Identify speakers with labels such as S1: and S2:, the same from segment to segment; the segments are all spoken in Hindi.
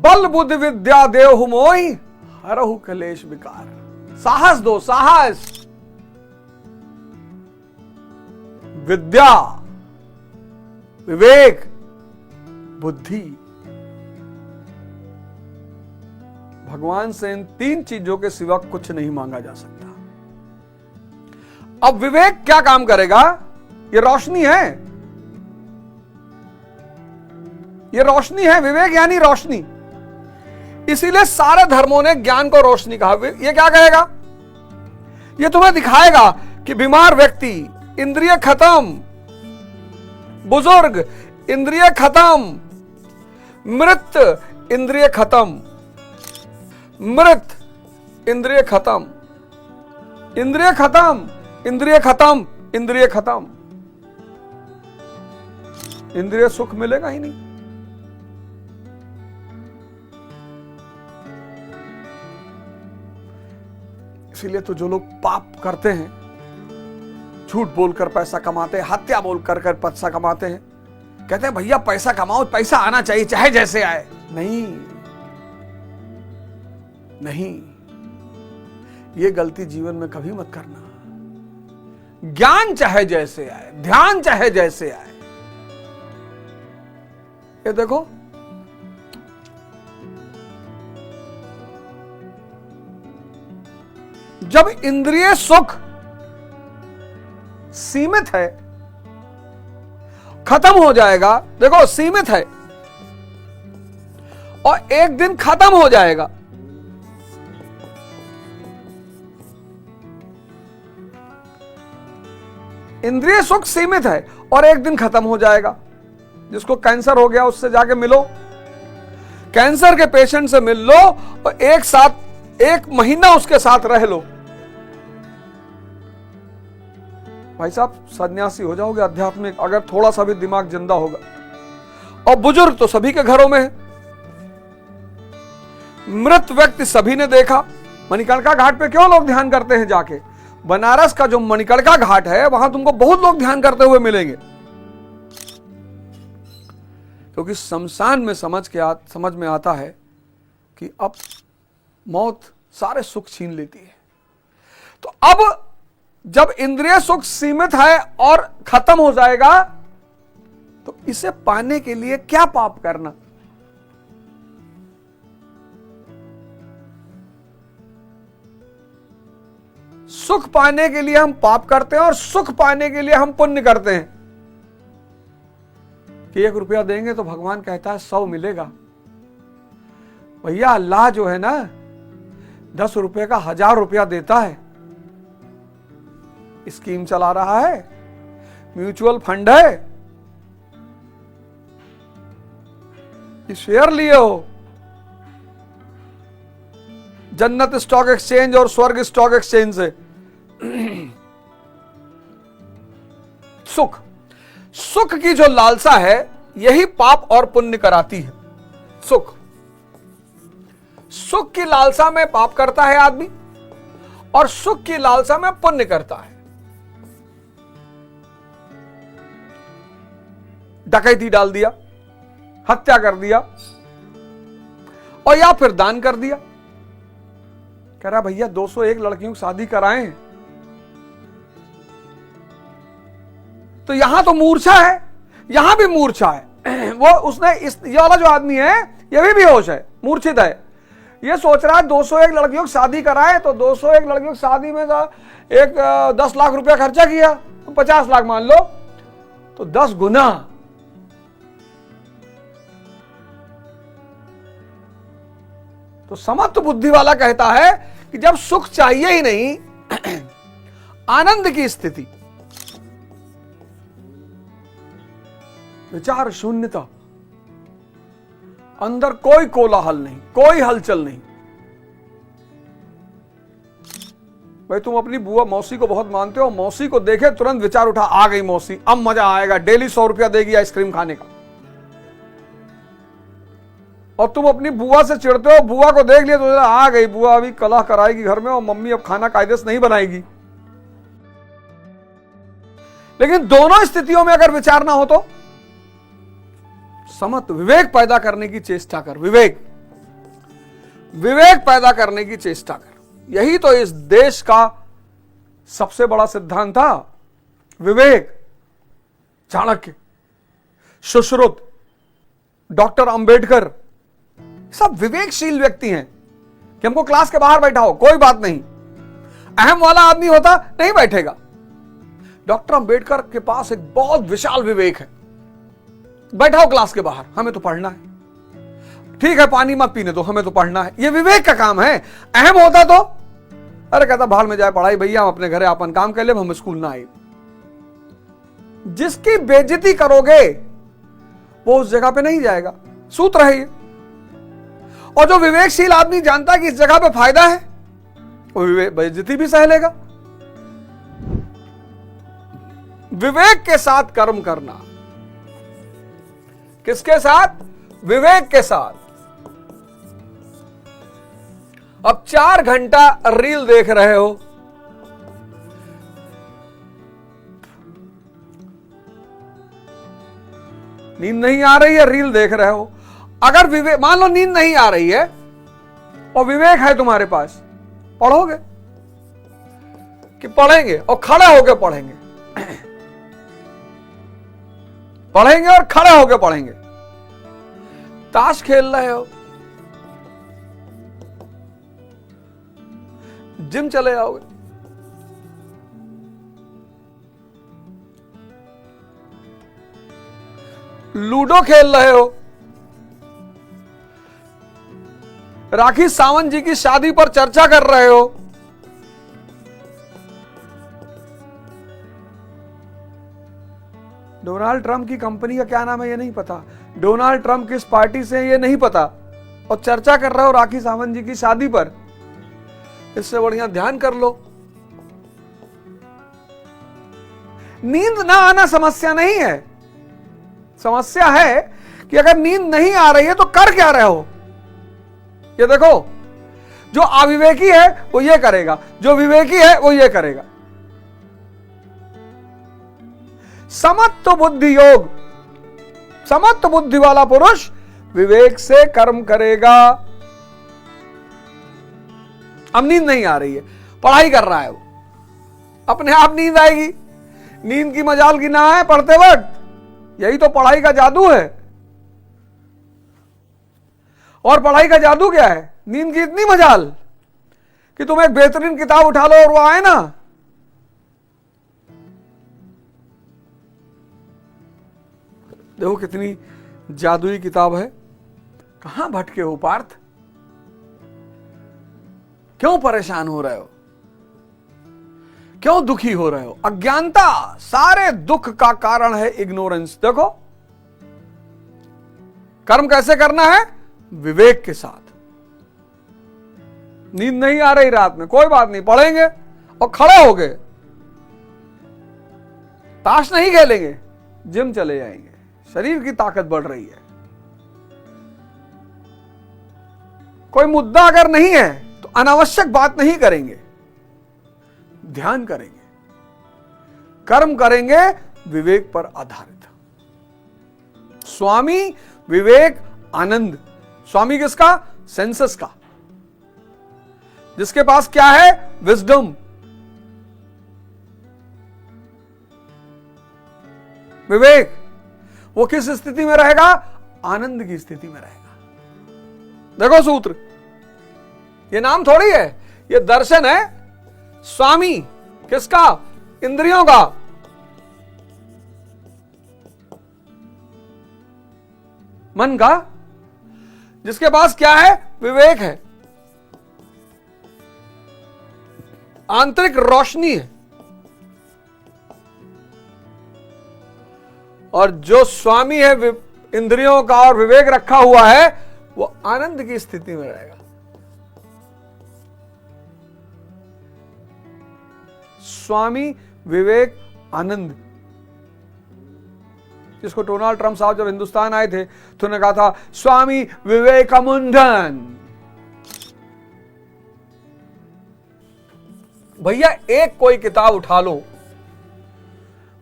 S1: बल बुद्धि विद्या देहु मोहि हरहु कलेश विकार। साहस दो, साहस, विद्या, विवेक, बुद्धि। भगवान से इन तीन चीजों के सिवा कुछ नहीं मांगा जा सकता। अब विवेक क्या काम करेगा? ये रोशनी है, ये रोशनी है, विवेक यानी रोशनी। इसीलिए सारे धर्मों ने ज्ञान को रोशनी कहा। ये क्या कहेगा? ये तुम्हें दिखाएगा कि बीमार व्यक्ति इंद्रिय खत्म, बुजुर्ग इंद्रिय खत्म, मृत इंद्रिय खत्म, मृत इंद्रिय खत्म, इंद्रिय खत्म, इंद्रिय खत्म, इंद्रिय खत्म, इंद्रिय सुख मिलेगा ही नहीं। इसीलिए तो जो लोग पाप करते हैं, झूठ बोलकर पैसा कमाते हैं, हत्या बोलकर कर पैसा कमाते हैं, कहते हैं भैया पैसा कमाओ, पैसा आना चाहिए चाहे जैसे आए। नहीं नहीं, ये गलती जीवन में कभी मत करना। ज्ञान चाहे जैसे आए, ध्यान चाहे जैसे आए। ये देखो, जब इंद्रिय सुख सीमित है, खत्म हो जाएगा, देखो सीमित है और एक दिन खत्म हो जाएगा। इंद्रिय सुख सीमित है और एक दिन खत्म हो जाएगा। जिसको कैंसर हो गया उससे जाके मिलो, कैंसर के पेशेंट से मिल लो और एक साथ 1 महीना उसके साथ रह लो, भाई साहब सन्यासी हो जाओगे आध्यात्मिक, अगर थोड़ा सा भी दिमाग जिंदा होगा। और बुजुर्ग तो सभी के घरों में है, मृत व्यक्ति सभी ने देखा। मणिकर्णिका घाट पे क्यों लोग ध्यान करते हैं? जाके बनारस का जो मणिकर्णिका घाट है वहां तुमको बहुत लोग ध्यान करते हुए मिलेंगे, क्योंकि शमशान में समझ में आता है कि अब मौत सारे सुख छीन लेती है। तो अब जब इंद्रिय सुख सीमित है और खत्म हो जाएगा, तो इसे पाने के लिए क्या पाप करना? सुख पाने के लिए हम पाप करते हैं और सुख पाने के लिए हम पुण्य करते हैं कि 1 रुपया देंगे तो भगवान कहता है 100 मिलेगा। भैया अल्लाह जो है ना 10 रुपये का 1000 रुपया देता है। स्कीम चला रहा है, म्यूचुअल फंड है, ये शेयर लिए हो जन्नत स्टॉक एक्सचेंज और स्वर्ग स्टॉक एक्सचेंज से। सुख, सुख की जो लालसा है यही पाप और पुण्य कराती है। सुख, सुख की लालसा में पाप करता है आदमी और सुख की लालसा में पुण्य करता है। डकैती डाल दिया, हत्या कर दिया और या फिर दान कर दिया। कह रहा भैया 201 लड़कियों की शादी कराएं, तो यहां तो मूर्छा है, यहां भी मूर्छा है। वो उसने ये वाला जो आदमी है ये भी बेहोश है, मूर्छित है। ये सोच रहा है 201 लड़कियों की शादी कराए, तो 201 लड़कियों की शादी में एक 10 लाख रुपया खर्चा किया तो 50 लाख मान लो, तो 10 गुना। तो समत्व बुद्धि वाला कहता है कि जब सुख चाहिए ही नहीं, आनंद की स्थिति, विचार शून्यता, अंदर कोई कोलाहल नहीं, कोई हलचल नहीं। भाई तुम अपनी बुआ मौसी को बहुत मानते हो, मौसी को देखे तुरंत विचार उठा, आ गई मौसी, अब मजा आएगा, डेली 100 रुपया देगी आइसक्रीम खाने का। और तुम अपनी बुआ से चिढ़ते हो, बुआ को देख लिया तो आ गई बुआ, अभी कलह कराएगी घर में और मम्मी अब खाना कायदे से नहीं बनाएगी। लेकिन दोनों स्थितियों में अगर विचार ना हो तो समत्व विवेक पैदा करने की चेष्टा कर। विवेक, विवेक पैदा करने की चेष्टा कर। यही तो इस देश का सबसे बड़ा सिद्धांत था, विवेक। चाणक्य, सुश्रुत, डॉक्टर अंबेडकर, सब विवेकशील व्यक्ति हैं कि हमको क्लास के बाहर बैठा हो कोई बात नहीं, अहम वाला आदमी होता नहीं बैठेगा। डॉक्टर अंबेडकर के पास एक बहुत विशाल विवेक है, बैठाओ क्लास के बाहर, हमें तो पढ़ना है, ठीक है पानी मत पीने दो, हमें तो पढ़ना है। यह विवेक का काम है। अहम होता तो अरे कहता भाड़ में जाए पढ़ाई, भैया हम अपने घरे अपन काम कर ले, हम स्कूल ना आए। जिसकी बेइज्जती करोगे वो उस जगह पे नहीं जाएगा, सूत्र है ये। और जो विवेकशील आदमी जानता है कि इस जगह पे फायदा है, वो बेइज्जती भी सह लेगा। विवेक के साथ कर्म करना। किसके साथ? विवेक के साथ। अब 4 घंटा रील देख रहे हो, नींद नहीं आ रही है, रील देख रहे हो। अगर विवेक, मान लो नींद नहीं आ रही है और विवेक है तुम्हारे पास, पढ़ोगे कि पढ़ेंगे और खड़े होकर पढ़ेंगे? पढ़ेंगे और खड़े होकर पढ़ेंगे। ताश खेल रहे हो, जिम चले जाओगे। लूडो खेल रहे हो, राखी सावंत जी की शादी पर चर्चा कर रहे हो, डोनाल्ड ट्रंप की कंपनी का क्या नाम है ये नहीं पता, डोनाल्ड ट्रंप किस पार्टी से है ये नहीं पता, और चर्चा कर रहे हो राखी सावंत जी की शादी पर। इससे बढ़िया ध्यान कर लो। नींद ना आना समस्या नहीं है, समस्या है कि अगर नींद नहीं आ रही है तो कर क्या रहे हो। ये देखो, जो अविवेकी है वो ये करेगा, जो विवेकी है वो ये करेगा। समत्व बुद्धि योग, समत्व बुद्धि वाला पुरुष विवेक से कर्म करेगा। अब नींद नहीं आ रही है, पढ़ाई कर रहा है वो, अपने आप नींद आएगी। नींद की मजाल की ना है पढ़ते वक्त, यही तो पढ़ाई का जादू है। और पढ़ाई का जादू क्या है? नींद की इतनी मजाल कि तुम एक बेहतरीन किताब उठा लो और वो आए ना, देखो कितनी जादुई किताब है। कहां भटके हो पार्थ? क्यों परेशान हो रहे हो? क्यों दुखी हो रहे हो? अज्ञानता सारे दुख का कारण है, इग्नोरेंस। देखो कर्म कैसे करना है? विवेक के साथ। नींद नहीं आ रही रात में, कोई बात नहीं, पढ़ेंगे और खड़े हो गए। ताश नहीं खेलेंगे, जिम चले जाएंगे, शरीर की ताकत बढ़ रही है। कोई मुद्दा अगर नहीं है तो अनावश्यक बात नहीं करेंगे, ध्यान करेंगे, कर्म करेंगे विवेक पर आधारित। स्वामी विवेक आनंद। स्वामी किसका? सेंसस का, जिसके पास क्या है? विजडम। विवेक, वो किस स्थिति में रहेगा? आनंद की स्थिति में रहेगा। देखो सूत्र, ये नाम थोड़ी है, ये दर्शन है। स्वामी किसका? इंद्रियों का। मन का, जिसके पास क्या है? विवेक है, आंतरिक रोशनी है। और जो स्वामी है इंद्रियों का और विवेक रखा हुआ है, वो आनंद की स्थिति में रहेगा। स्वामी विवेक आनंद, जिसको डोनाल्ड ट्रंप साहब जब हिंदुस्तान आए थे तो उन्होंने कहा था स्वामी विवेकानंदन। भैया एक कोई किताब उठा लो,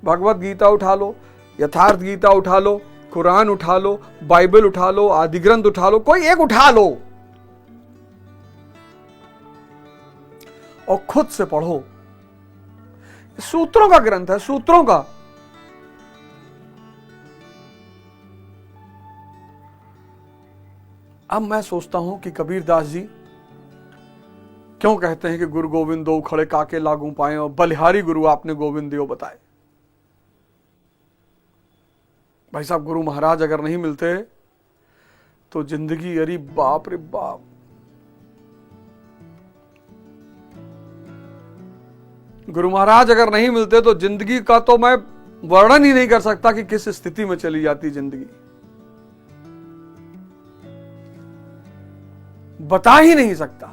S1: भगवत गीता उठा लो, यथार्थ गीता उठा लो, कुरान उठा लो, बाइबल उठा लो, आदि ग्रंथ उठा लो, कोई एक उठा लो। और खुद से पढ़ो। सूत्रों का ग्रंथ है, सूत्रों का। अब मैं सोचता हूं कि कबीरदास जी क्यों कहते हैं कि गुरु गोविंद दो खड़े काके लागू पाए, और बलिहारी गुरु आपने गोविंद दियो बताए। भाई साहब, गुरु महाराज अगर नहीं मिलते तो जिंदगी, अरे बाप रे बाप। गुरु महाराज अगर नहीं मिलते तो जिंदगी का तो मैं वर्णन ही नहीं कर सकता कि किस स्थिति में चली जाती जिंदगी, बता ही नहीं सकता।